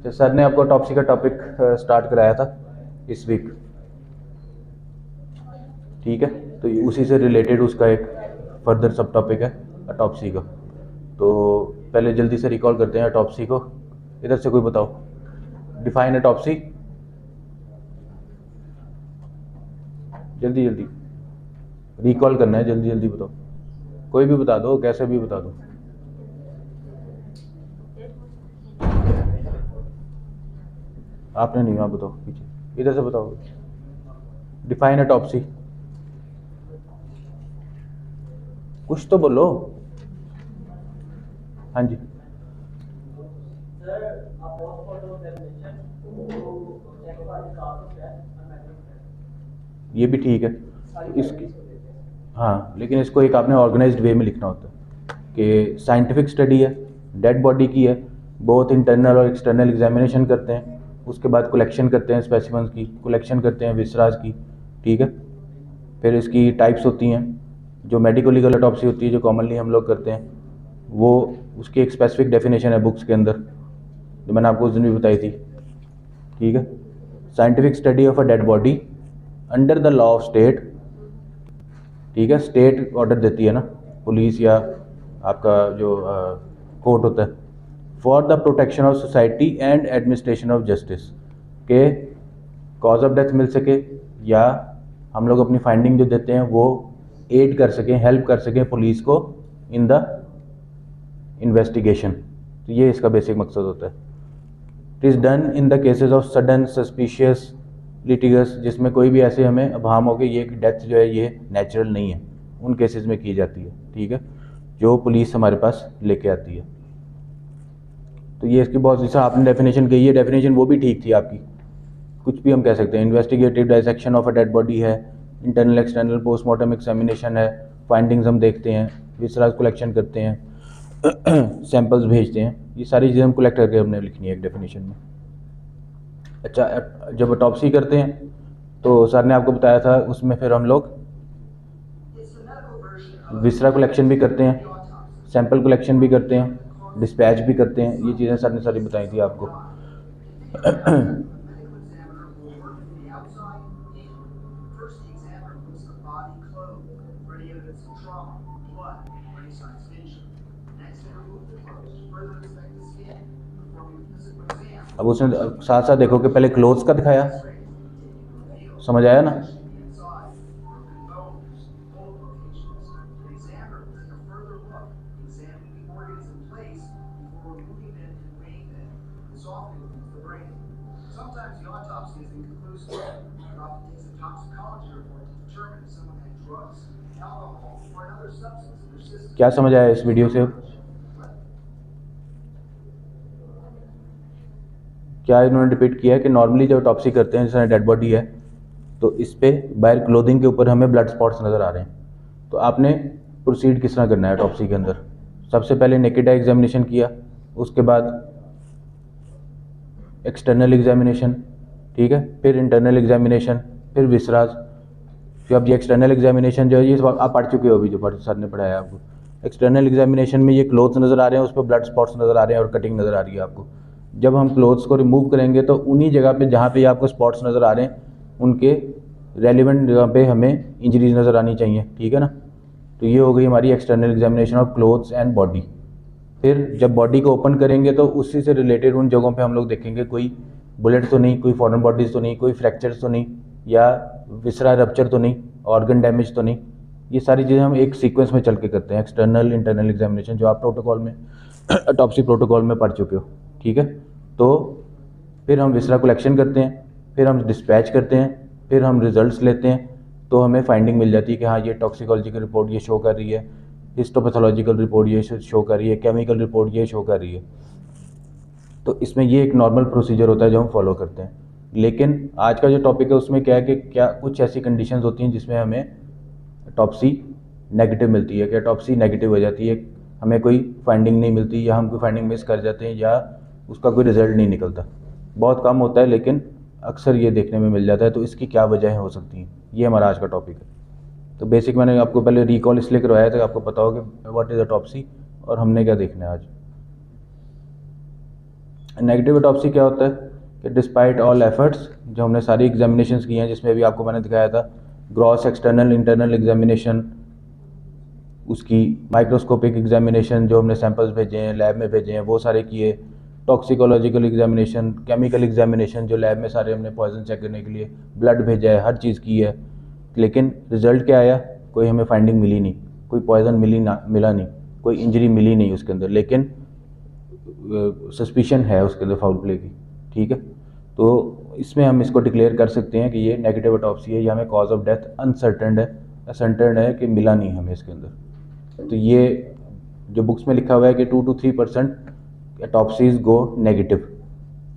तो सर ने आपको ऑटोप्सी का टॉपिक स्टार्ट कराया था इस वीक, ठीक है। तो उसी से रिलेटेड उसका एक फर्दर सब टॉपिक है ऑटोप्सी का। तो पहले जल्दी से रिकॉल करते हैं ऑटोप्सी को। इधर से कोई बताओ, डिफाइन ऑटोप्सी, जल्दी जल्दी रिकॉल करना है, जल्दी जल्दी बताओ। कोई भी बता दो, कैसे भी बता दो। आपने नहीं, आप बताओ पीछे, इधर से बताओ। डिफाइन ऑटोप्सी, कुछ तो बोलो। हाँ जी, ये भी ठीक है इसकी। हाँ, लेकिन इसको एक आपने ऑर्गेनाइज्ड वे में लिखना होता है कि साइंटिफिक स्टडी है, डेड बॉडी की है, बहुत इंटरनल और एक्सटर्नल एग्जामिनेशन करते हैं, उसके बाद कलेक्शन करते हैं स्पेसिमेंस की, कलेक्शन करते हैं विसराज की, ठीक है। फिर इसकी टाइप्स होती हैं, जो मेडिको लीगल ऑटोप्सी होती है जो कॉमनली हम लोग करते हैं, वो उसकी एक स्पेसिफिक डेफिनेशन है बुक्स के अंदर जो मैंने आपको उस दिन भी बताई थी, ठीक है। Scientific study of a dead body under the law of state, ठीक है। स्टेट ऑर्डर देती है ना, पुलिस या आपका जो कोर्ट होता है, for the protection of society and administration of justice, के कॉज ऑफ डेथ मिल सके या हम लोग अपनी फाइंडिंग जो देते हैं वो एड कर सकें, हेल्प कर सकें पुलिस को इन द इन्वेस्टिगेशन। तो ये इसका बेसिक मकसद होता है। It is done in the cases of sudden suspicious litigious, जिसमें कोई भी ऐसे हमें अभाम हो कि ये डेथ जो है ये नेचुरल नहीं है, उन केसेस में की जाती है, ठीक है, जो पुलिस हमारे पास लेके आती है। तो ये इसकी बहुत, जैसा आपने डेफिनेशन कही है, डेफिनेशन वो भी ठीक थी आपकी, कुछ भी हम कह सकते हैं। Investigative dissection of a dead body है, इंटरनल एक्सटर्नल पोस्टमार्टम एग्जामिनेशन है, फाइंडिंग्स हम देखते हैं, विसराज कलेक्शन करते हैं, सैंपल्स भेजते हैं, ये सारी चीज़ें हम कलेक्ट करके हमने लिखनी है एक डेफिनेशन में। अच्छा, जब ऑटोप्सी करते हैं तो सर ने आपको बताया था उसमें फिर हम लोग विसरा कलेक्शन भी करते हैं, सैंपल कलेक्शन भी करते हैं, डिस्पैच भी करते हैं, ये चीज़ें सर ने सारी बताई थी आपको। अब उसने साथ साथ देखो कि पहले क्लोथ्स का दिखाया, समझ आया ना। क्या समझ आया इस वीडियो से? क्या इन्होंने रिपीट किया है कि नॉर्मली जब ऑटोप्सी करते हैं, जैसे डेड बॉडी है तो इस पे बाहर क्लोथिंग के ऊपर हमें ब्लड स्पॉट्स नज़र आ रहे हैं, तो आपने प्रोसीड किस तरह करना है ऑटोप्सी के अंदर? सबसे पहले नेकेड आई एग्जामिनेशन किया, उसके बाद एक्सटर्नल एग्जामिनेशन, ठीक है, फिर इंटरनल एग्जामिनेशन, फिर विसराज। फिर अब ये एक्सटर्नल एग्जामिनेशन जो है ये आप पढ़ चुके हो अभी, जो सर ने पढ़ाया आपको। एक्सटर्नल एग्जामिनेशन में ये क्लोथ्स नज़र आ रहे हैं, उस पर ब्लड स्पॉट्स नज़र आ रहे हैं और कटिंग नज़र आ रही है आपको। जब हम क्लोथ्स को रिमूव करेंगे तो उन्हीं जगह पे जहाँ पे आपको स्पॉट्स नज़र आ रहे हैं उनके रेलिवेंट जगह पे हमें इंजरीज नज़र आनी चाहिए, ठीक है ना। तो ये हो गई हमारी external examination of clothes and body. फिर जब बॉडी को ओपन करेंगे तो उसी से रिलेटेड उन जगहों पे हम लोग देखेंगे कोई बुलेट तो नहीं, कोई फॉरेन बॉडीज तो नहीं, कोई फ्रैक्चर्स तो नहीं, या विसरा रप्चर तो नहीं, ऑर्गन डैमेज तो नहीं। ये सारी चीज़ें हम एक सीक्वेंस में चल के करते हैं, एक्सटर्नल इंटरनल एग्जामिनेशन, जो आप प्रोटोकॉल में ऑटोप्सी प्रोटोकॉल में पढ़ चुके हो, ठीक है। तो फिर हम विसरा कलेक्शन करते हैं, फिर हम डिस्पैच करते हैं, फिर हम रिजल्ट्स लेते हैं, तो हमें फाइंडिंग मिल जाती है कि हाँ ये टॉक्सिकोलॉजिकल रिपोर्ट ये शो कर रही है, हिस्टोपैथोलॉजिकल रिपोर्ट ये शो कर रही है, केमिकल रिपोर्ट ये शो कर रही है। तो इसमें ये एक नॉर्मल प्रोसीजर होता है जो हम फॉलो करते हैं। लेकिन आज का जो टॉपिक है उसमें क्या है कि क्या कुछ ऐसी कंडीशंस होती हैं जिसमें हमें ऑटोप्सी नेगेटिव मिलती है, कि ऑटोप्सी नेगेटिव हो जाती है, हमें कोई फाइंडिंग नहीं मिलती, या हम कोई फाइंडिंग मिस कर जाते हैं, या उसका कोई रिजल्ट नहीं निकलता। बहुत कम होता है लेकिन अक्सर ये देखने में मिल जाता है। तो इसकी क्या वजह हो सकती हैं, ये हमारा आज का टॉपिक है। तो बेसिक मैंने आपको पहले रिकॉल इसलिए करवाया था कि आपको पता हो कि व्हाट इज़ ऑटोप्सी और हमने क्या देखना है आज। नेगेटिव ऑटोप्सी क्या होता है कि डिस्पाइट ऑल एफर्ट्स, जो हमने सारी एग्जामिनेशंस की हैं जिसमें भी आपको मैंने दिखाया था, ग्रॉस एक्सटर्नल इंटरनल एग्जामिनेशन, उसकी माइक्रोस्कोपिक एग्जामिनेशन जो हमने सैंपल्स भेजे हैं लैब में भेजे हैं वो सारे किए, टॉक्सिकोलॉजिकल एग्जामिनेशन, केमिकल एग्जामिनेशन जो लैब में सारे हमने पॉइजन चेक करने के लिए ब्लड भेजा है, हर चीज़ की है, लेकिन रिजल्ट क्या आया, कोई हमें फाइंडिंग मिली नहीं, कोई पॉइजन मिला नहीं, कोई इंजरी मिली नहीं उसके अंदर, लेकिन सस्पिशन है उसके अंदर फाउल प्ले की। ठीक है, तो इसमें हम इसको डिक्लेयर कर सकते हैं कि ये नेगेटिव ऑटोप्सी है, या हमें कॉज ऑफ डेथ अनसर्टेन है कि मिला नहीं हमें इसके अंदर। तो ये जो बुक्स में लिखा हुआ है कि 2 to 3% ऑटोप्सीज गो नेगेटिव।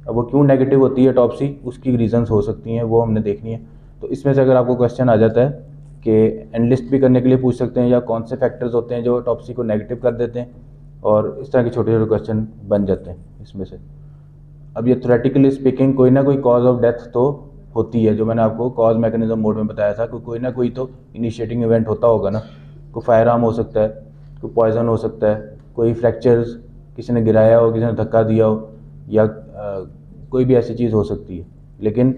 अब वो क्यों नेगेटिव होती है ऑटोप्सी, उसकी रीजंस हो सकती हैं, वो हमने देखनी है। तो इसमें से अगर आपको क्वेश्चन आ जाता है कि एनलिस्ट भी करने के लिए पूछ सकते हैं, या कौन से फैक्टर्स होते हैं जो ऑटोप्सी को नेगेटिव कर देते हैं, और इस तरह के छोटे छोटे क्वेश्चन बन जाते हैं इसमें से। अब ये थ्योरेटिकली स्पीकिंग कोई ना कोई कॉज ऑफ डेथ तो होती है, जो मैंने आपको कॉज मैकेनिज्म मोड में बताया था, कोई ना कोई तो इनिशिएटिंग इवेंट होता होगा ना। कोई फायर आर्म हो सकता है, कोई पॉइजन हो सकता है, कोई फ्रैक्चर्स, किसी ने गिराया हो, किसी ने धक्का दिया हो, या कोई भी ऐसी चीज़ हो सकती है, लेकिन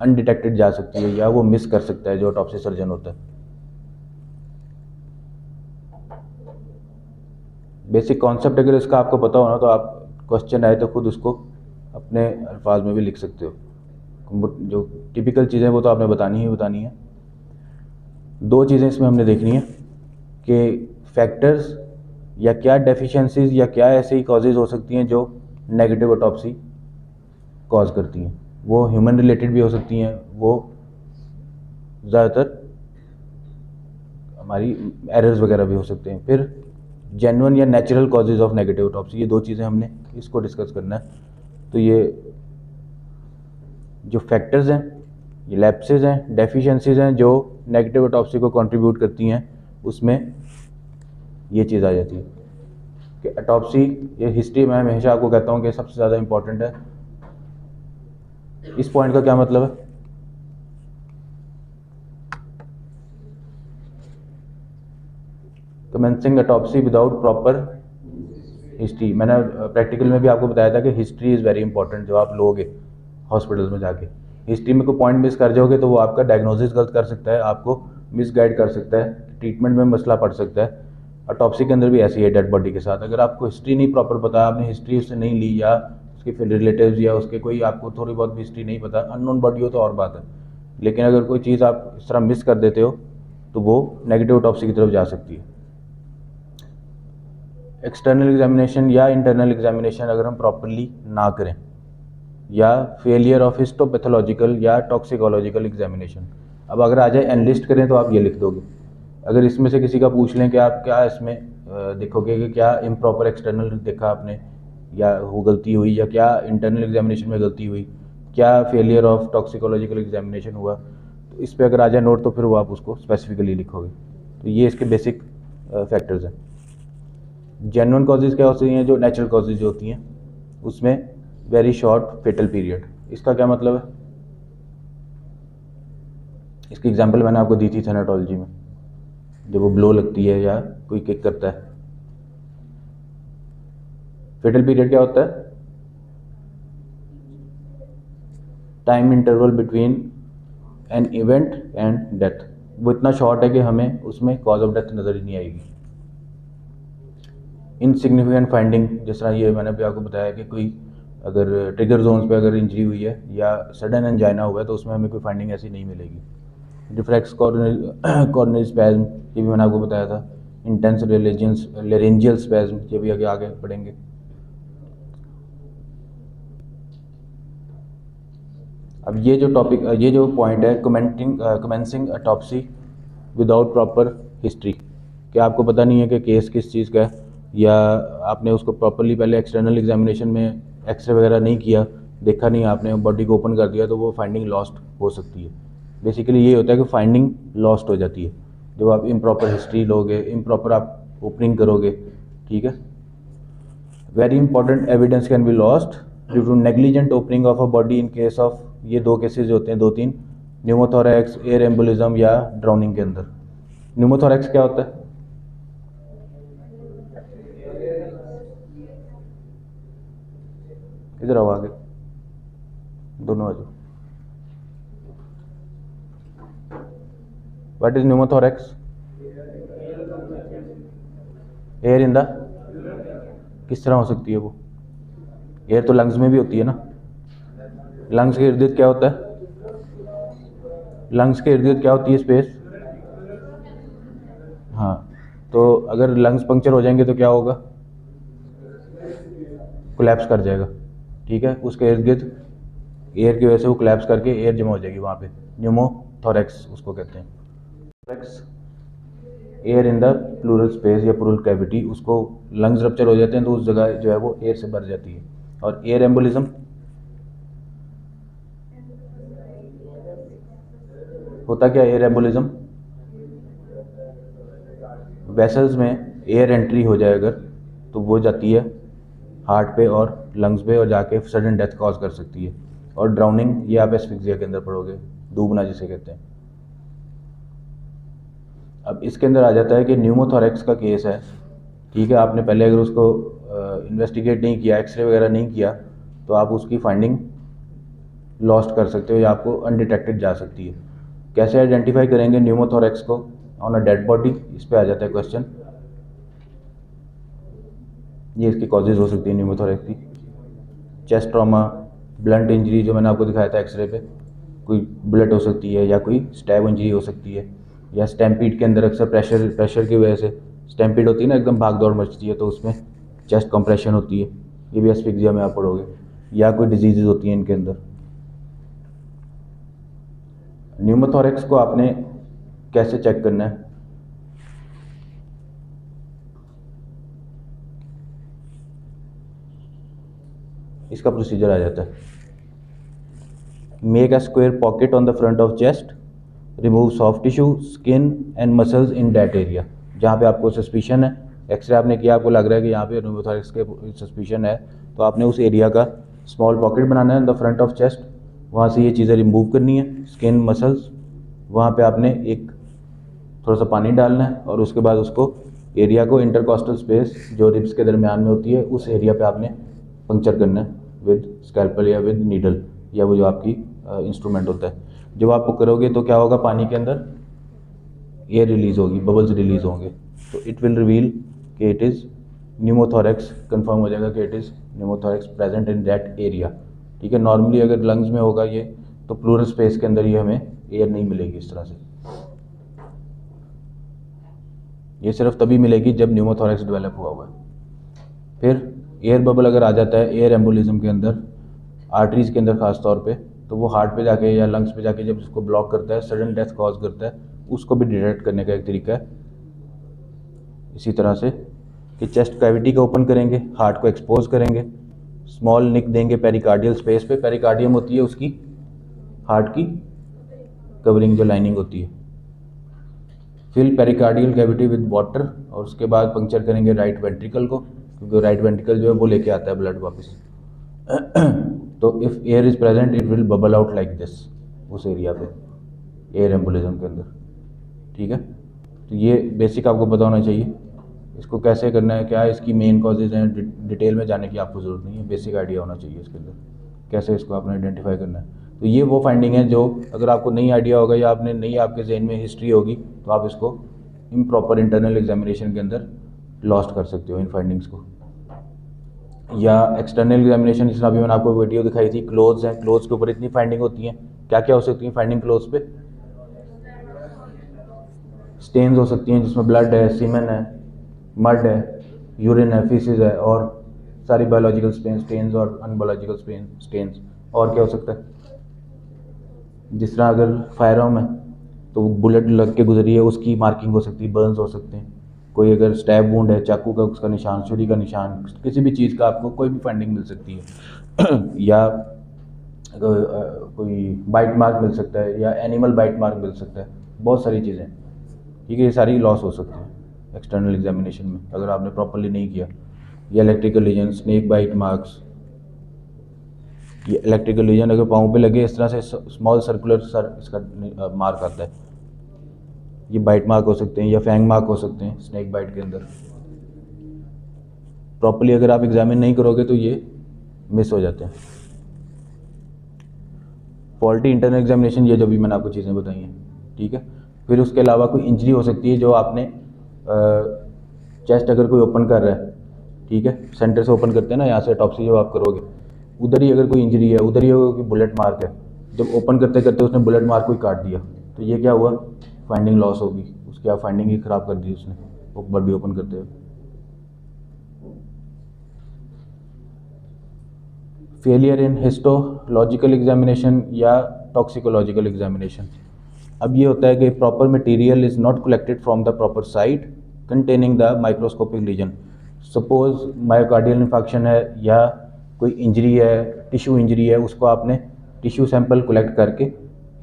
अनडिटेक्टेड जा सकती है, या वो मिस कर सकता है जो ऑटोप्सी सर्जन होता है। बेसिक कॉन्सेप्ट अगर इसका आपको पता हो ना, तो आप क्वेश्चन आए तो खुद उसको अपने अल्फाज में भी लिख सकते हो। जो टिपिकल चीज़ें वो तो आपने बतानी ही बतानी है। दो चीज़ें इसमें हमने देखनी है कि फैक्टर्स या क्या डेफिशिएंसीज या क्या ऐसी कॉजेज़ हो सकती हैं जो नेगेटिव ऑटोप्सी कॉज करती हैं। वो ह्यूमन रिलेटेड भी हो सकती हैं, वो ज़्यादातर हमारी एरर्स वगैरह भी हो सकते हैं। फिर जेन्युइन या natural causes of negative autopsy, ये दो चीज़ें हमने इसको डिस्कस करना है। तो ये जो फैक्टर्स हैं, ये लैप्सेज हैं, डेफिशिएंसीज हैं जो नेगेटिव ऑटोप्सी को कंट्रीब्यूट करती हैं, उसमें ये चीज़ आ जाती है कि ऑटोप्सी, ये हिस्ट्री में हमेशा आपको कहता हूँ कि सबसे ज़्यादा इंपॉर्टेंट है। इस पॉइंट का क्या मतलब है, commencing autopsy without proper history. मैंने प्रैक्टिकल में भी आपको बताया था कि हिस्ट्री इज़ वेरी इंपॉर्टेंट। जो आप लोगे हॉस्पिटल्स में जाके हिस्ट्री में कोई पॉइंट मिस कर जाओगे तो वो आपका डायग्नोसिस गलत कर सकता है, आपको मिसगाइड कर सकता है, ट्रीटमेंट में मसला पड़ सकता है। ऑटोप्सी के अंदर भी ऐसी है डेड बॉडी के साथ। अगर आपको हिस्ट्री नहीं प्रॉपर पता, आपने हिस्ट्री उससे नहीं ली, या उसके फिर रिलेटिव्स या उसके कोई आपको थोड़ी बहुत भी हिस्ट्री नहीं पता, अननोन बॉडी हो तो और बात है, लेकिन अगर कोई चीज़ आप इस तरह मिस कर देते हो तो वो नेगेटिव ऑटोप्सी की तरफ जा सकती है। एक्सटर्नल एग्जामिनेशन या इंटरनल एग्जामिनेशन अगर हम प्रॉपरली ना करें, या फेलियर ऑफ हिस्टोपैथोलॉजिकल या टॉक्सिकोलॉजिकल एग्जामिनेशन। अब अगर आ जाए एनलिस्ट करें तो आप ये लिख दोगे। अगर इसमें से किसी का पूछ लें कि आप क्या इसमें देखोगे कि क्या इम्प्रॉपर एक्सटर्नल देखा आपने, या वो गलती हुई, या क्या इंटरनल एग्जामिनेशन में गलती हुई, क्या फेलियर ऑफ टॉक्सिकोलॉजिकल एग्जामिनेशन हुआ, तो इस पर अगर आ जाए नोट तो फिर वो आप उसको स्पेसिफिकली लिखोगे। तो ये इसके बेसिक फैक्टर्स हैं। जेन्युइन कॉजेज़ क्या होती हैं, जो नेचुरल कॉजेज़ जो होती हैं उसमें वेरी शॉर्ट फेटल पीरियड। इसका क्या मतलब है, इसकी एग्जांपल मैंने आपको दी थी थैनाटोलॉजी में, जब वो ब्लो लगती है या कोई किक करता है। फेटल पीरियड क्या होता है, time interval between an event and death. वो इतना शॉर्ट है कि हमें उसमें कॉज ऑफ डेथ नज़र ही नहीं आएगी। इनसिग्निफिकेंट फाइंडिंग, जिस तरह ये मैंने भी आपको बताया कि कोई अगर ट्रिगर जोन्स पे अगर इंजरी हुई है या सडन एंजाइना हुआ है तो उसमें हमें कोई फाइंडिंग ऐसी नहीं मिलेगी। रिफ्लेक्स कॉर्नरी स्पैज्म, ये भी मैंने आपको बताया था। इंटेंस लेरेंजियल स्पैज्म, ये भी आगे आगे पढ़ेंगे। अब ये जो टॉपिक, ये जो पॉइंट है, commencing autopsy without proper history, क्या आपको पता नहीं है कि केस किस चीज़ का है, या आपने उसको प्रॉपरली पहले एक्सटर्नल एग्जामिनेशन में एक्सरे वगैरह नहीं किया, देखा नहीं आपने, बॉडी को ओपन कर दिया, तो वो फाइंडिंग लॉस्ट हो सकती है। बेसिकली ये होता है कि फाइंडिंग लॉस्ट हो जाती है जब आप इम्प्रॉपर हिस्ट्री लोगे, इम्प्रॉपर आप ओपनिंग करोगे। ठीक है, very important evidence can be lost due to negligent opening of a body in case of, ये दो केसेस होते हैं, दो तीन, न्यूमोथोरैक्स, एयर एम्बोलिज्म या ड्राउनिंग के अंदर। न्यूमोथोरैक्स क्या होता है, इधर आओ आगे, दोनों आ जाओ। What is pneumothorax? Air in the, किस तरह हो सकती है वो? एयर तो लंग्स में भी होती है ना। लंग्स के इर्द गिर्द क्या होता है? लंग्स के इर्द गिर्द क्या होती है? स्पेस। हाँ, तो अगर लंग्स पंक्चर हो जाएंगे तो क्या होगा? कोलैप्स कर जाएगा, ठीक है। उसके इर्द गिर्द एयर की वजह से वो कोलैप्स करके एयर जमा हो जाएगी वहाँ पे, न्यूमोथोरैक्स उसको कहते हैं। Thorax, air in the plural space या प्लूरल कैविटी, उसको लंग्स रप्चर हो जाते हैं तो उस जगह जो है वो एयर से भर जाती है। और एयर एम्बोलिज्म होता क्या? एयर एम्बोलिज्म, वेसल्स में एयर एंट्री हो जाए अगर, तो वो जाती है हार्ट पे और लंग्स पे और जाके सडन डेथ कॉज कर सकती है। और ड्राउनिंग, ये आप एस्फिक्सिया के अंदर पढ़ोगे, डूबना जिसे कहते हैं। अब इसके अंदर आ जाता है कि न्यूमोथोरैक्स का केस है, ठीक है। आपने पहले अगर उसको इन्वेस्टिगेट नहीं किया, एक्सरे वगैरह नहीं किया, तो आप उसकी फाइंडिंग लॉस्ट कर सकते हो या आपको अनडिटेक्टेड जा सकती है। कैसे आइडेंटिफाई करेंगे न्यूमोथोरैक्स को ऑन अ डेड बॉडी? इस पे आ जाता है क्वेश्चन। ये इसकी कॉजेज हो सकती है न्यूमोथोरैक्स की। चेस्ट ट्रॉमा, ब्लंट इंजरी जो मैंने आपको दिखाया था एक्सरे पे, कोई बुलेट हो सकती है या कोई स्टैब इंजरी हो सकती है, या स्टैम्पीड के अंदर अक्सर प्रेशर की वजह से स्टैम्पीड होती है ना, एकदम भाग दौड़ मचती है, तो उसमें चेस्ट कंप्रेशन होती है, ये भी एस्फिक्सिया में आप पढ़ोगे। या कोई डिजीजेज होती हैं इनके अंदर। न्यूमोथोरैक्स को आपने कैसे चेक करना है? इसका प्रोसीजर आ जाता है। Make a square pocket on the front of chest, remove soft tissue, skin and muscles in that area. जहाँ पे आपको सस्पिशन है, एक्सरे आपने किया, आपको लग रहा है कि यहाँ पे न्यूमोथोरैक्स के सस्पिशन है, तो आपने उस एरिया का स्मॉल पॉकेट बनाना है in the front of chest, वहाँ से ये चीज़ें रिमूव करनी है, स्किन, मसल्स, वहाँ पे आपने एक थोड़ा सा पानी डालना है और उसके बाद उसको एरिया को, इंटरकॉस्टल स्पेस जो रिब्स के दरमियान में होती है, उस एरिया पे आपने पंक्चर करना है विद स्कैल्पल या विद नीडल, या वो जो आपकी इंस्ट्रूमेंट होता है। जब आप वो करोगे तो क्या होगा? पानी के अंदर एयर रिलीज होगी, बबल्स रिलीज होंगे, तो इट विल रिवील कि इट इज़ न्यूमोथोरैक्स, कंफर्म हो जाएगा कि it is pneumothorax present in that area, ठीक है। नॉर्मली अगर लंग्स में होगा ये, तो प्लूरल स्पेस के अंदर ये हमें एयर नहीं मिलेगी इस तरह से। ये सिर्फ तभी मिलेगी जब न्यूमोथोरैक्स डेवलप हुआ हुआ है। फिर एयर बबल अगर आ जाता है एयर एम्बोलिज्म के अंदर, आर्टरीज के अंदर खास तौर पे, तो वो हार्ट पे जाके या लंग्स पे जाके जब उसको ब्लॉक करता है, सडन डेथ कॉज करता है, उसको भी डिटेक्ट करने का एक तरीका है इसी तरह से कि चेस्ट कैविटी को ओपन करेंगे, हार्ट को एक्सपोज करेंगे, स्मॉल निक देंगे पेरिकार्डियल स्पेस पे। पेरिकार्डियम होती है उसकी हार्ट की कवरिंग, जो लाइनिंग होती है। Fill pericardial cavity with water, और उसके बाद पंक्चर करेंगे राइट वेंट्रिकल को, क्योंकि राइट वेंट्रिकल जो है वो लेके आता है ब्लड वापस। तो if air is present it will bubble out like this, उस एरिया पे, एयर एम्बोलिज्म के अंदर, ठीक है। तो ये बेसिक आपको पता होना चाहिए। इसको कैसे करना है, क्या इसकी मेन कॉजेज हैं, डिटेल में जाने की आपको ज़रूरत नहीं है, बेसिक आइडिया होना चाहिए इसके अंदर कैसे इसको आपने आइडेंटिफाई करना है। तो ये वो फाइंडिंग है जो अगर आपको नहीं आइडिया होगा या आपने नहीं, आपके जहन में हिस्ट्री होगी, तो आप इसको इम्प्रॉपर इंटरनल एग्जामिनेशन के अंदर लॉस्ट कर सकते हो इन फाइंडिंग्स को। या एक्सटर्नल एग्जामिनेशन, जिस अभी मैंने आपको वीडियो दिखाई थी, क्लोथ्स हैं, क्लोथ्स के ऊपर इतनी फाइंडिंग होती हैं। क्या क्या हो सकती है फाइंडिंग क्लोथ्स पे? स्टेन्स हो सकती हैं जिसमें ब्लड है, सीमेन है, मड है, यूरिन है, फीसिस है, और सारी बायोलॉजिकल स्टेन्स और अनबायोलॉजिकल स्टेन्स। और क्या हो सकता है? जिस तरह अगर फायर आर्म है तो बुलेट लग के गुजरी है, उसकी मार्किंग हो सकती है, बर्न्स हो सकते हैं। कोई अगर स्टैब वुंड है, चाकू का उसका निशान, छुरी का निशान, किसी भी चीज़ का आपको कोई भी फाइंडिंग मिल सकती है। या कोई बाइट मार्क मिल सकता है, या एनिमल बाइट मार्क मिल सकता है, बहुत सारी चीज़ें, ठीक है। ये सारी लॉस हो सकती है एक्सटर्नल एग्जामिनेशन में अगर आपने प्रॉपरली नहीं किया। या electrical lesion, snake bite marks, ये इलेक्ट्रिकल लीजन अगर पाँव पे लगे इस तरह से स्मॉल सर्कुलर इसका मार्क आता है, ये बाइट मार्क हो सकते हैं, या फैंग मार्क हो सकते हैं स्नेक बाइट के अंदर। प्रॉपरली अगर आप एग्जामिन नहीं करोगे तो ये मिस हो जाते हैं। फॉल्टी इंटरनल एग्जामिनेशन, ये जो भी मैंने आपको चीज़ें बताई हैं, ठीक है। फिर उसके अलावा कोई इंजरी हो सकती है, जो आपने चेस्ट अगर कोई ओपन कर रहा है, ठीक है, सेंटर से ओपन करते हैं ना, यहाँ से टॉप्सी जब आप करोगे, उधर ही अगर कोई इंजरी है, उधर ही कोई बुलेट मार्क है, जब ओपन करते करते उसने बुलेट मार्क को ही काट दिया, तो ये क्या हुआ, फाइंडिंग लॉस होगी, उसकी आप फाइंडिंग ही ख़राब कर दी उसने वो बॉडी ओपन करते हुए। फेलियर इन हिस्टोलॉजिकल एग्जामिनेशन या टॉक्सिकोलॉजिकल एग्जामिनेशन। अब ये होता है कि proper material is not collected from the proper site containing the microscopic lesion. Suppose myocardial infection है या कोई इंजरी है, टिश्यू इंजरी है, उसको आपने टिश्यू सैंपल कलेक्ट करके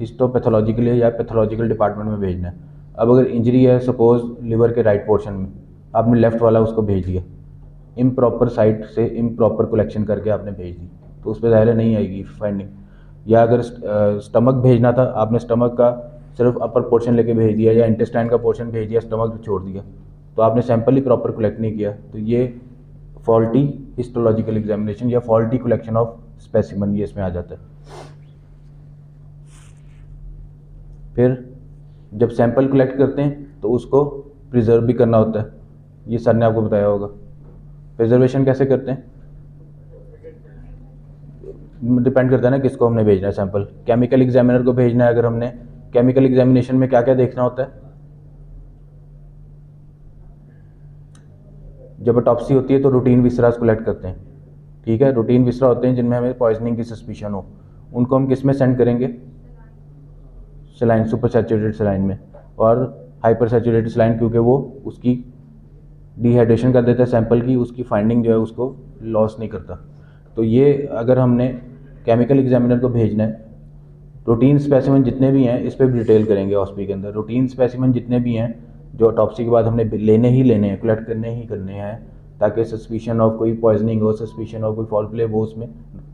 हिस्टोपैथोलॉजी के लिए या पैथोलॉजिकल डिपार्टमेंट में भेजना है। अब अगर इंजरी है सपोज लिवर के राइट पोर्शन में, आपने लेफ़्ट वाला उसको भेज दिया, इम्प्रॉपर साइट से इम्प्रॉपर कलेक्शन करके आपने भेज दी, तो उस पर ज़ाहिर नहीं आएगी फाइंडिंग। या अगर स्टमक भेजना था, आपने स्टमक का सिर्फ अपर पोर्शन लेके भेज दिया या इंटेस्टाइन का पोर्शन भेज दिया, स्टमक छोड़ दिया, तो आपने सैंपल ही प्रॉपर कलेक्ट नहीं किया, तो ये फॉल्टी हिस्टोलॉजिकल एग्जामिनेशन या फॉल्टी कलेक्शन ऑफ स्पेसिमन ये इसमें आ जाता है। फिर जब सैंपल कलेक्ट करते हैं तो उसको प्रिजर्व भी करना होता है, ये सर ने आपको बताया होगा। प्रिजर्वेशन कैसे करते हैं, डिपेंड करता है ना किसको हमने भेजना है सैंपल। केमिकल एग्जामिनर को भेजना है, अगर हमने केमिकल एग्जामिनेशन में क्या क्या देखना होता है, जब ऑटोप्सी होती है तो रूटीन विसरास कलेक्ट करते हैं, ठीक है। रूटीन विसरा होते हैं जिनमें हमें पॉइजनिंग की सस्पिशन हो, उनको हम किस में सेंड करेंगे, सलाइन, सुपर सैचुरेटेड सलाइन में, और हाइपर सैचुरेटेड सलाइन क्योंकि वो उसकी डिहाइड्रेशन कर देता है सैंपल की, उसकी फाइंडिंग जो है उसको लॉस नहीं करता। तो ये अगर हमने केमिकल एग्जामिनर को भेजना है, रूटीन स्पेसिमेन जितने भी हैं इस पर भी डिटेल करेंगे हॉस्पी के अंदर। रूटीन स्पेसिमेन जितने भी हैं जो ऑटोप्सी के बाद हमने लेने ही लेने हैं, कलेक्ट करने ही करने हैं, ताकि सस्पिशन ऑफ कोई पॉइजनिंग हो, सस्पिशन ऑफ कोई फॉल प्ले वो उसमें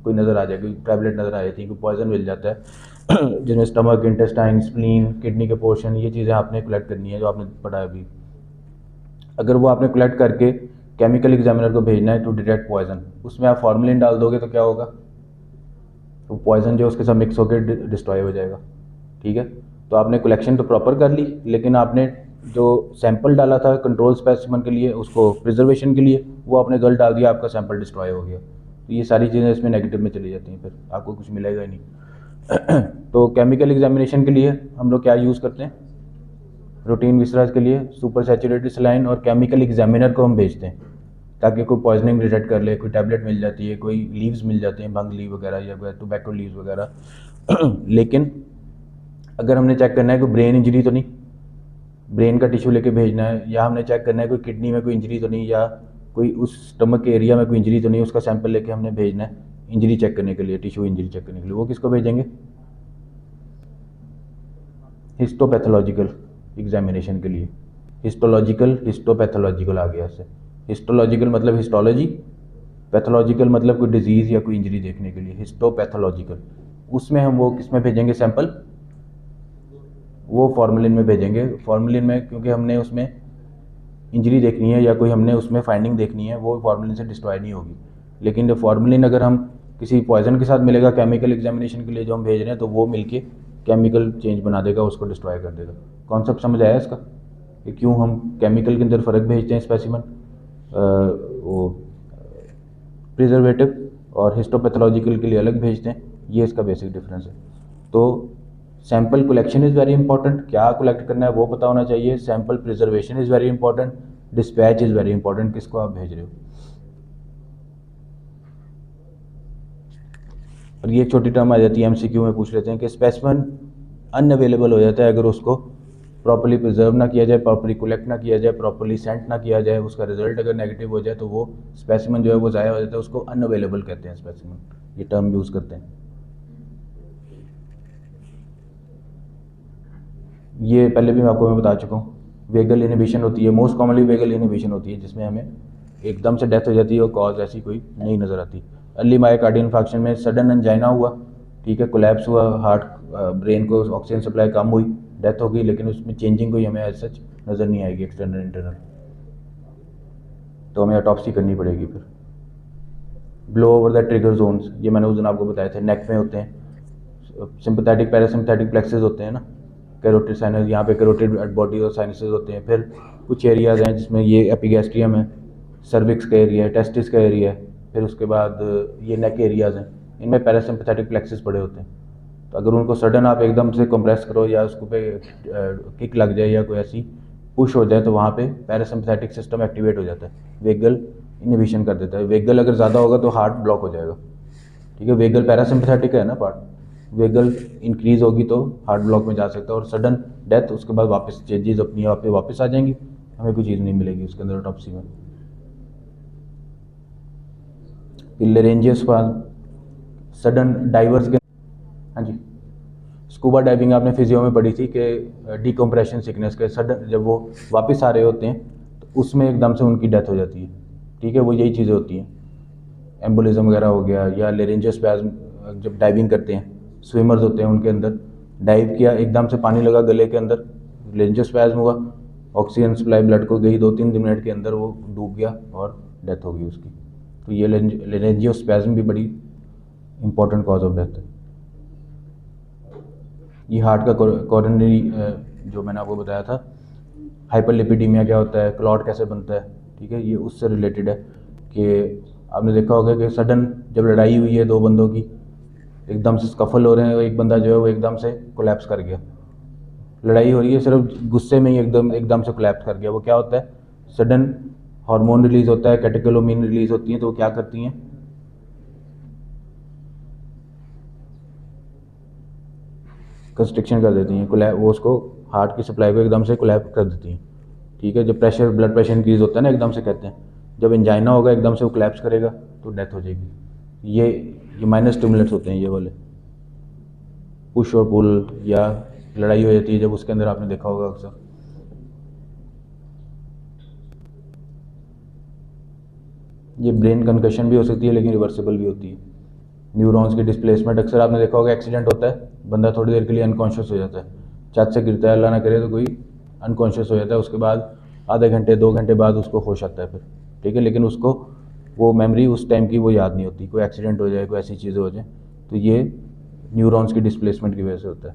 कोई नज़र आ जाए, कोई टैबलेट नज़र आ जाती है, कोई पॉइजन मिल जाता है जिसमें स्टमक, इंटेस्टाइन, स्प्लीन, किडनी के पोर्शन, ये चीज़ें आपने कलेक्ट करनी है जो आपने पढ़ा है अभी। अगर वो आपने कलेक्ट करके केमिकल एग्जामिनर को भेजना है टू डिटेक्ट पॉइजन, उसमें आप फॉर्मेलिन डाल दोगे तो क्या होगा, तो पॉइजन जो उसके साथ मिक्स होकर डिस्ट्रॉय हो जाएगा, ठीक है। तो आपने कलेक्शन तो प्रॉपर कर ली, लेकिन आपने जो सैंपल डाला था कंट्रोल स्पेसिमेन के लिए, उसको प्रिजर्वेशन के लिए, वो आपने गलत डाल दिया, आपका सैंपल डिस्ट्रॉय हो गया। तो ये सारी चीज़ें इसमें नेगेटिव में चली जाती हैं, फिर आपको कुछ मिलेगा ही नहीं तो केमिकल एग्जामिनेशन के लिए हम लोग क्या यूज़ करते हैं, रूटीन विसराज के लिए सुपर सैचुरेटेड सलाइन और केमिकल एग्जामिनर को हम भेजते हैं, ताकि कोई पॉइजनिंग डिटेक्ट कर ले, कोई टैबलेट मिल जाती है, कोई लीव्स मिल जाते हैं, भंग लीव वगैरह या टोबैको लीव्स वगैरह लेकिन अगर हमने चेक करना है कोई ब्रेन इंजरी तो नहीं, ब्रेन का टिश्यू लेके भेजना है, या हमने चेक करना है कोई किडनी में कोई इंजरी तो नहीं, या कोई उस स्टमक के एरिया में कोई इंजरी तो नहीं, उसका सैंपल लेके हमने भेजना है इंजरी चेक करने के लिए, टिश्यू इंजरी चेक करने के लिए, वो किसको भेजेंगे, हिस्टोपैथोलॉजिकल एग्जामिनेशन के लिए। हिस्टोलॉजिकल, हिस्टोपैथोलॉजिकल आ गया इससे। हिस्टोलॉजिकल मतलब हिस्टोलॉजी, पैथोलॉजिकल मतलब कोई डिजीज़ या कोई इंजरी देखने के लिए, हिस्टोपैथोलॉजिकल। उसमें हम वो किस में भेजेंगे सैंपल, वो फॉर्मेलिन में भेजेंगे। फॉर्मेलिन में क्योंकि हमने उसमें इंजरी देखनी है या कोई हमने उसमें फाइंडिंग देखनी है, वो फॉर्मेलिन से डिस्ट्रॉय नहीं होगी। लेकिन जब फॉर्मेलिन अगर हम किसी पॉइजन के साथ मिलेगा केमिकल एग्जामिनेशन के लिए जो हम भेज रहे हैं, तो वो मिलके केमिकल चेंज बना देगा, उसको डिस्ट्रॉय कर देगा। कॉन्सेप्ट समझ आया इसका कि क्यों हम केमिकल के अंदर फ़र्क भेजते हैं स्पेसिमन, वो प्रिजर्वेटिव, और हिस्टोपैथोलॉजिकल के लिए अलग भेजते हैं, ये इसका बेसिक डिफरेंस है। तो sample collection is very important, क्या कलेक्ट करना है वो पता होना चाहिए। Sample preservation is very important, dispatch is very important, किसको आप भेज रहे हो। और ये छोटी टर्म आ जाती है एमसीक्यू में, पूछ लेते हैं कि स्पेसिमन अनअवेलेबल हो जाता है अगर उसको प्रॉपर्ली प्रिजर्व ना किया जाए, प्रॉपर्ली कलेक्ट ना किया जाए, प्रॉपर्ली सेंट ना किया जाए, उसका रिजल्ट अगर नेगेटिव हो जाए तो वो स्पेसिमन जो है वो ज़ाया हो जाता है, उसको अनअवेलेबल कहते हैं स्पेसिमन, ये टर्म यूज़ करते हैं। ये पहले भी मैं आपको बता चुका हूँ। वेगल इनहिबिशन होती है, मोस्ट कॉमनली वेगल इनहिबिशन होती है, जिसमें हमें एकदम से डेथ हो जाती है और कॉज ऐसी कोई नहीं नज़र आती। अर्ली मायोकार्डियल इंफार्क्शन में सडन एंजाइना हुआ, ठीक है, कोलैप्स हुआ, हार्ट ब्रेन को ऑक्सीजन सप्लाई कम हुई, डेथ हो गई, लेकिन उसमें चेंजिंग कोई हमें एज सच नज़र नहीं आएगी एक्सटर्नल इंटरनल, तो हमें ऑटोप्सी करनी पड़ेगी फिर। Blow over the trigger zones, ये मैंने उस दिन आपको बताए थे, नेक में होते हैं। सिंपैथेटिक पैरासिम्पैथिक प्लेक्सेस होते हैं ना, कैरोटिड साइनस, यहाँ पे कैरोटिड बॉडी और साइनसेस होते हैं। फिर कुछ एरियाज़ हैं जिसमें ये एपिगैस्ट्रियम है, सर्विक्स का एरिया है, टेस्टिस का एरिया है, फिर उसके बाद ये नेक एरियाज़ हैं, इनमें पैरासिम्पैथिक प्लेक्सेस पड़े होते हैं। तो अगर उनको सडन आप एकदम से कंप्रेस करो या उसको पे किक लग जाए या कोई ऐसी पुश हो जाए तो वहाँ पे पैरासिम्पैथिक सिस्टम एक्टिवेट हो जाता है, वेगल इनहिबिशन कर देता है। वेगल अगर ज़्यादा होगा तो हार्ट ब्लॉक हो जाएगा, ठीक है। वेगल पैरासिम्पैथिक है ना पार्ट, वेगल इंक्रीज होगी तो हार्ट ब्लॉक में जा सकता है और सडन डेथ, उसके बाद वापस चेंजेस अपनी आप पे वापस आ जाएंगी, हमें कोई चीज़ नहीं मिलेगी उसके अंदर ऑटोप्सी में। लेरेंजियोस्पाज्म, सडन डाइवर्स के, हाँ जी, स्कूबा डाइविंग आपने फिजियो में पढ़ी थी कि डिकम्प्रेशन सिकनेस के सडन जब वो वापस आ रहे होते हैं तो उसमें एकदम से उनकी डेथ हो जाती है, ठीक है। वो यही चीज़ें होती हैं, एम्बोलिज्म वगैरह हो गया, या लेरेंजियोस्पाज्म जब डाइविंग करते हैं, स्विमर्स होते हैं उनके अंदर डाइव किया, एकदम से पानी लगा गले के अंदर, लेरेंजियोस्पाज्म हुआ, ऑक्सीजन सप्लाई ब्लड को गई, 2-3 मिनट के अंदर वो डूब गया और डेथ हो गई उसकी। तो ये लेरेंजियोस्पाज्म भी बड़ी इंपॉर्टेंट कॉज ऑफ डेथ है। ये हार्ट का कोरोनरी, जो मैंने आपको बताया था, हाइपरलिपिडीमिया क्या होता है, क्लॉट कैसे बनता है, ठीक है, ये उससे रिलेटेड है। कि आपने देखा होगा कि सडन जब लड़ाई हुई है दो बंदों की, एकदम से स्कफल हो रहे हैं, एक बंदा जो है वो एकदम से कोलैप्स कर गया, लड़ाई हो रही है, सिर्फ गुस्से में ही एकदम एकदम से कोलैप्स कर गया, वो क्या होता है, सडन हार्मोन रिलीज होता है, कैटेकोलोमीन रिलीज होती है, तो वो क्या करती हैं, कंस्ट्रिक्शन कर देती हैं, वो उसको हार्ट की सप्लाई को एकदम से कोलैप्स कर देती हैं, ठीक है। जब प्रेशर, ब्लड प्रेशर इंक्रीज होता है ना एकदम से, कहते हैं जब एंजाइना होगा एकदम से वो कोलैप्स करेगा तो डेथ हो जाएगी। ये माइनस स्टिमुलेंट्स होते हैं ये वाले, पुश और पुल, या लड़ाई हो जाती है जब, उसके अंदर आपने देखा होगा अक्सर। ये ब्रेन कंकशन भी हो सकती है लेकिन रिवर्सिबल भी होती है। न्यूरॉन्स की डिस्प्लेसमेंट, अक्सर आपने देखा होगा एक्सीडेंट होता है, बंदा थोड़ी देर के लिए अनकॉन्शियस हो जाता है, छत से गिरता है, अल्लाह ना करे तो कोई अनकॉन्शियस हो जाता है, उसके बाद आधे घंटे 2 घंटे बाद उसको होश आता है फिर, ठीक है। लेकिन उसको वो मेमोरी उस टाइम की वो याद नहीं होती, कोई एक्सीडेंट हो जाए, कोई ऐसी चीज़ें हो जाए, तो ये न्यूरॉन्स की डिस्प्लेसमेंट की वजह से होता है।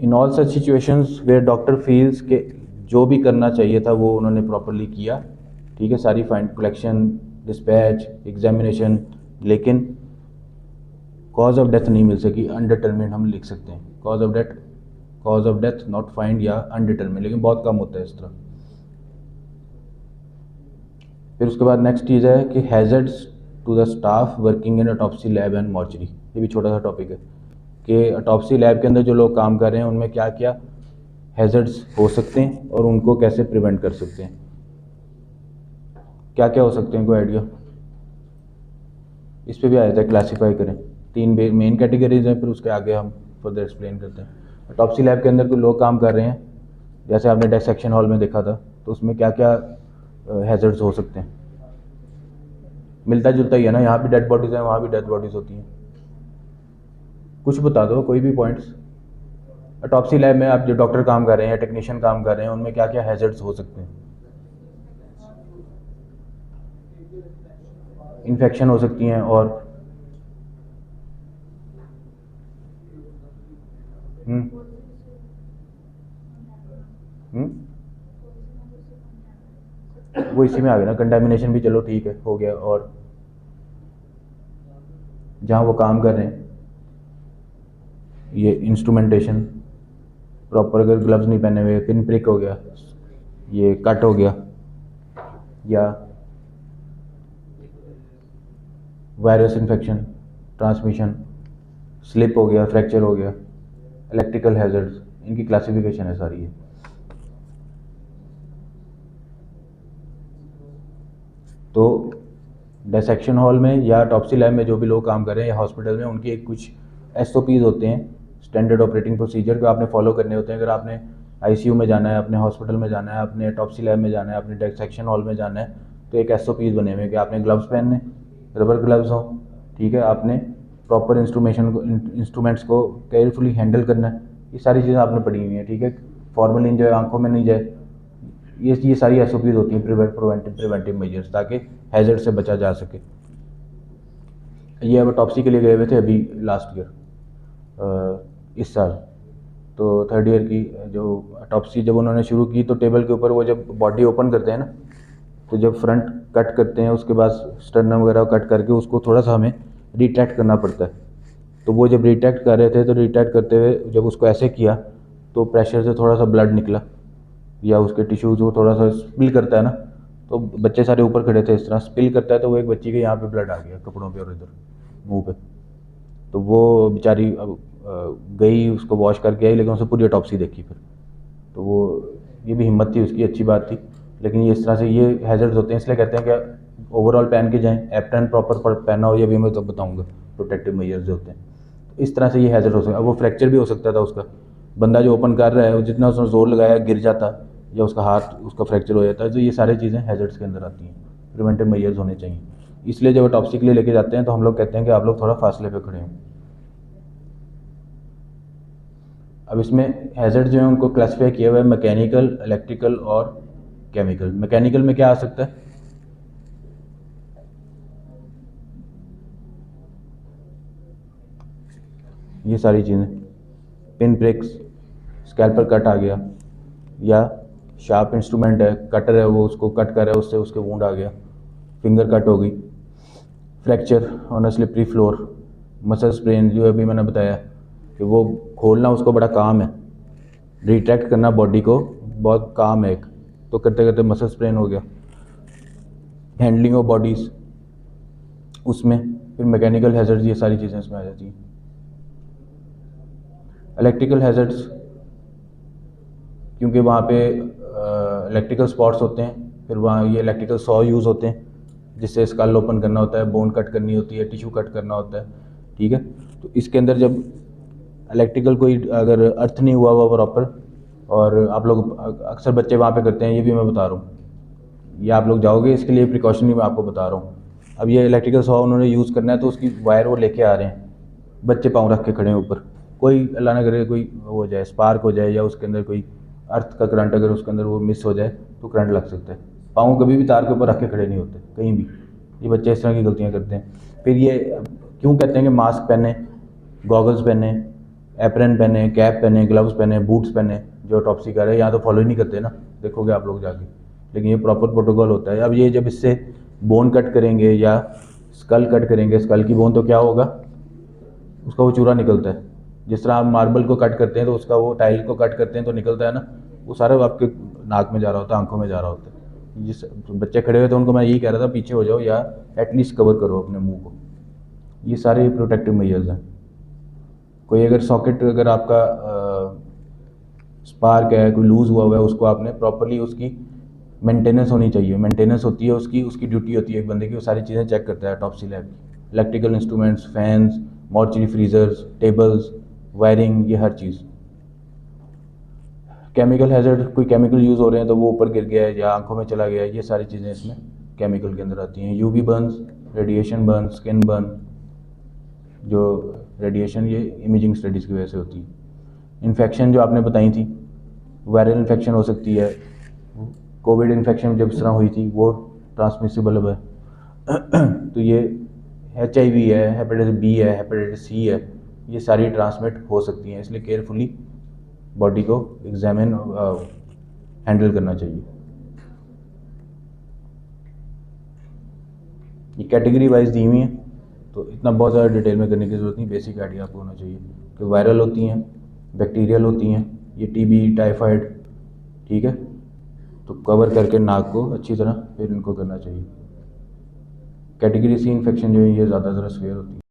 In all such situations where doctor feels के जो भी करना चाहिए था वो उन्होंने प्रॉपरली किया, ठीक है, सारी फाइंड, कलेक्शन, डिस्पैच, एग्जामिनेशन, लेकिन कॉज ऑफ डेथ नहीं मिल सकी, अनडिटरमिन्ड हम लिख सकते हैं, cause of death not find या अनडिटरमिन्ड, लेकिन बहुत कम होता है इस तरह। फिर उसके बाद नेक्स्ट चीज़ है कि hazards to the staff working in autopsy lab and mortuary, ये भी छोटा सा टॉपिक है कि ऑटोप्सी लैब के अंदर जो लोग काम कर रहे हैं उनमें क्या क्या हैजर्ड्स हो सकते हैं और उनको कैसे प्रिवेंट कर सकते हैं। क्या क्या हो सकते हैं, कोई आइडिया? इस पे भी आया था, क्लासीफाई करें, 3 मेन कैटेगरीज हैं, फिर उसके आगे हम फर्दर एक्सप्लेन करते हैं। ऑटोप्सी लैब के अंदर कोई लोग काम कर रहे हैं, जैसे आपने डिसेक्शन हॉल में देखा था, तो उसमें क्या क्या हैजर्ड्स हो सकते हैं, मिलता जुलता ही है ना, यहाँ भी डेड बॉडीज़ हैं, वहाँ भी डेड बॉडीज़ होती हैं, कुछ बता दो कोई भी पॉइंट्स। ऑटोप्सी लैब में आप जो डॉक्टर काम कर रहे हैं, टेक्नीशियन काम कर रहे हैं, उनमें क्या क्या हैजर्ड्स हो सकते हैं? इन्फेक्शन हो सकती हैं, और हम्म वो इसी में आ गया ना, कंटामिनेशन भी, चलो ठीक है, हो गया। और जहाँ वो काम कर रहे हैं, ये इंस्ट्रूमेंटेशन प्रॉपर, अगर ग्लव्स नहीं पहने हुए, पिन प्रिक हो गया, ये कट हो गया, या वायरस इन्फेक्शन ट्रांसमिशन, स्लिप हो गया, फ्रैक्चर हो गया, इलेक्ट्रिकल हैजर्ड्स, इनकी क्लासिफिकेशन है सारी ये। तो डिसेक्शन हॉल में या ऑटोप्सी लैब में जो भी लोग काम कर रहे हैं या हॉस्पिटल में, उनकी एक कुछ SOPs होते हैं, स्टैंडर्ड ऑपरेटिंग प्रोसीजर, को आपने फॉलो करने होते हैं। अगर आपने ICU में जाना है, अपने हॉस्पिटल में जाना है, अपने ऑटोप्सी लैब में जाना है, अपने डिसेक्शन हॉल में जाना है, तो एक SOPs बने हुए हैं कि आपने ग्लव्स पहनने, रबर ग्लव्स हों, ठीक है, आपने प्रॉपर इंस्ट्रूमेंट्स को केयरफुली हैंडल करना है, ये सारी चीज़ें आपने पढ़ी हुई हैं, ठीक है। फॉर्मलिन जो है आंखों में नहीं जाए, ये सारी एसओपीज होती हैं प्रिवेंटिव मेजर्स, ताकि हैजर्ड से बचा जा सके। ये अब ऑटोप्सी के लिए गए हुए थे अभी लास्ट ईयर इस साल, तो थर्ड ईयर की जो ऑटोप्सी जब उन्होंने शुरू की तो टेबल के ऊपर वो जब बॉडी ओपन करते हैं ना, तो जब फ्रंट कट करते हैं उसके बाद स्टर्नम वगैरह कट करके उसको थोड़ा सा हमें रिट्रैक्ट करना पड़ता है। तो वो जब रिट्रैक्ट कर रहे थे तो रिट्रैक्ट करते हुए जब उसको ऐसे किया तो प्रेशर से थोड़ा सा ब्लड निकला, या उसके टिश्यूज़ वो थोड़ा सा स्पिल करता है ना, तो बच्चे सारे ऊपर खड़े थे, इस तरह स्पिल करता है तो वो एक बच्ची के यहाँ पे ब्लड आ गया कपड़ों पे और इधर मुंह पे। तो वो बेचारी अब गई, उसको वॉश करके आई, लेकिन उसने पूरी ऑटोप्सी देखी फिर। तो वो ये भी हिम्मत थी उसकी, अच्छी बात थी। लेकिन ये इस तरह से ये हैजर्ड्स होते हैं, इसलिए कहते हैं कि ओवरऑल पहन के जाएं, एप्रन प्रॉपर पहना हो, ये भी मैं तो बताऊँगा प्रोटेक्टिव मेजर्स जो होते हैं। तो इस तरह से ये हैजर्ड हो सकता है। अब वो फ्रैक्चर भी हो सकता था उसका, बंदा जो ओपन कर रहा है वो जितना उसने जोर लगाया गिर जाता, या उसका हाथ उसका फ्रैक्चर हो जाता है। तो ये सारी चीज़ें हैजर्ड्स के अंदर आती हैं, प्रिवेंटिव मेजर्स होने चाहिए। इसलिए जब ऑटोप्सी के लिए लेके जाते हैं तो हम लोग कहते हैं कि आप लोग थोड़ा फासले पे खड़े हों। अब इसमें हैजर्ड जो है उनको क्लासीफाई किया हुआ है मैकेनिकल, इलेक्ट्रिकल और केमिकल। मैकेनिकल में क्या आ सकता है? ये सारी चीज़ें, पिन प्रिक्स, स्कैल्पर कट आ गया, या शार्प इंस्ट्रूमेंट है, कटर है, वो उसको कट कर रहा है, उससे उसके वूंड आ गया, फिंगर कट हो गई, fracture on a slippery floor, muscle sprain जो अभी मैंने बताया कि वो खोलना उसको बड़ा काम है, रिट्रैक्ट करना बॉडी को बहुत काम है एक, तो करते करते मसल स्प्रेन हो गया। हैंडलिंग ऑफ बॉडीज़ उसमें, फिर मैकेनिकल हैजर्ड्स, ये सारी चीज़ें इसमें आ जाती हैं। इलेक्ट्रिकल हैजर्ड्स, क्योंकि वहाँ पे इलेक्ट्रिकल स्पॉट्स होते हैं, फिर वहाँ ये इलेक्ट्रिकल सॉ यूज़ होते हैं जिससे स्कल ओपन करना होता है, बोन कट करनी होती है, टिश्यू कट करना होता है, ठीक है। तो इसके अंदर जब इलेक्ट्रिकल कोई अगर अर्थ नहीं हुआ हुआ प्रॉपर, और आप लोग अक्सर बच्चे वहाँ पे करते हैं, ये भी मैं बता रहा हूँ, ये आप लोग जाओगे इसके लिए प्रिकॉशन भी मैं आपको बता रहा हूँ। अब ये इलेक्ट्रिकल सॉ उन्होंने यूज़ करना है तो उसकी वायर वो लेके आ रहे हैं, बच्चे पाँव रख के खड़े हैं ऊपर, कोई अल्लाह ना करे कोई हो जाए, स्पार्क हो जाए, या उसके अंदर कोई अर्थ का करंट अगर उसके अंदर वो मिस हो जाए तो करंट लग सकता है। पाँव कभी भी तार के ऊपर रख के खड़े नहीं होते कहीं भी, ये बच्चे इस तरह की गलतियाँ करते हैं। फिर ये क्यों कहते हैं कि मास्क पहने, गॉगल्स पहने, एप्रन पहने, कैप पहने, ग्लव्स पहने, बूट्स पहने, जो ऑटोप्सी कर रहे हैं यहाँ तो फॉलो ही नहीं करते ना, देखोगे आप लोग जाके, लेकिन ये प्रॉपर प्रोटोकॉल होता है। अब ये जब इससे बोन कट करेंगे या स्कल कट करेंगे, स्कल की बोन, तो क्या होगा, उसका वो चूरा निकलता है। जिस तरह आप मार्बल को कट करते हैं तो उसका वो टाइल को कट करते हैं तो निकलता है ना, वो सारा आपके नाक में जा रहा होता है, आंखों में जा रहा होता है। जिस बच्चे खड़े हुए थे उनको मैं यही कह रहा था, पीछे हो जाओ या एटलीस्ट कवर करो अपने मुंह को। ये सारे प्रोटेक्टिव मेजर्स हैं। कोई अगर सॉकेट अगर आपका स्पार्क है, कोई लूज़ हुआ हुआ है, उसको आपने प्रॉपरली उसकी मेंटेनेंस होनी चाहिए, मेंटेनेंस होती है उसकी, उसकी ड्यूटी होती है एक बंदे की, वो सारी चीज़ें चेक करता है ऑटोप्सी लैब की। Electrical instruments, fans, mortuary freezers, tables, wiring, ये हर चीज़। केमिकल हैजर्ड, कोई केमिकल यूज़ हो रहे हैं तो वो ऊपर गिर गया है या आंखों में चला गया है, ये सारी चीज़ें इसमें केमिकल के अंदर आती हैं। UV Burns, radiation burn, skin burn, जो रेडिएशन ये इमेजिंग स्टडीज़ की वजह से होती है। इन्फेक्शन जो आपने बताई थी, वायरल इन्फेक्शन हो सकती है, कोविड इन्फेक्शन जब इस तरह हुई थी वो ट्रांसमिसिबल है। तो ये HIV है, हेपेटाइटिस B है, हेपेटाइटिस C है, ये सारी ट्रांसमिट हो सकती हैं, इसलिए केयरफुली बॉडी को एग्जामिन हैंडल करना चाहिए। ये कैटेगरी वाइज दी हुई है, तो इतना बहुत ज़्यादा डिटेल में करने की ज़रूरत नहीं, बेसिक आइडिया आपको होना चाहिए कि वायरल होती हैं, बैक्टीरियल होती हैं, ये TB, टाइफाइड, ठीक है। तो कवर करके नाक को अच्छी तरह फिर इनको करना चाहिए। कैटेगरी C इन्फेक्शन जो है ये ज़्यादा सीवियर होती है।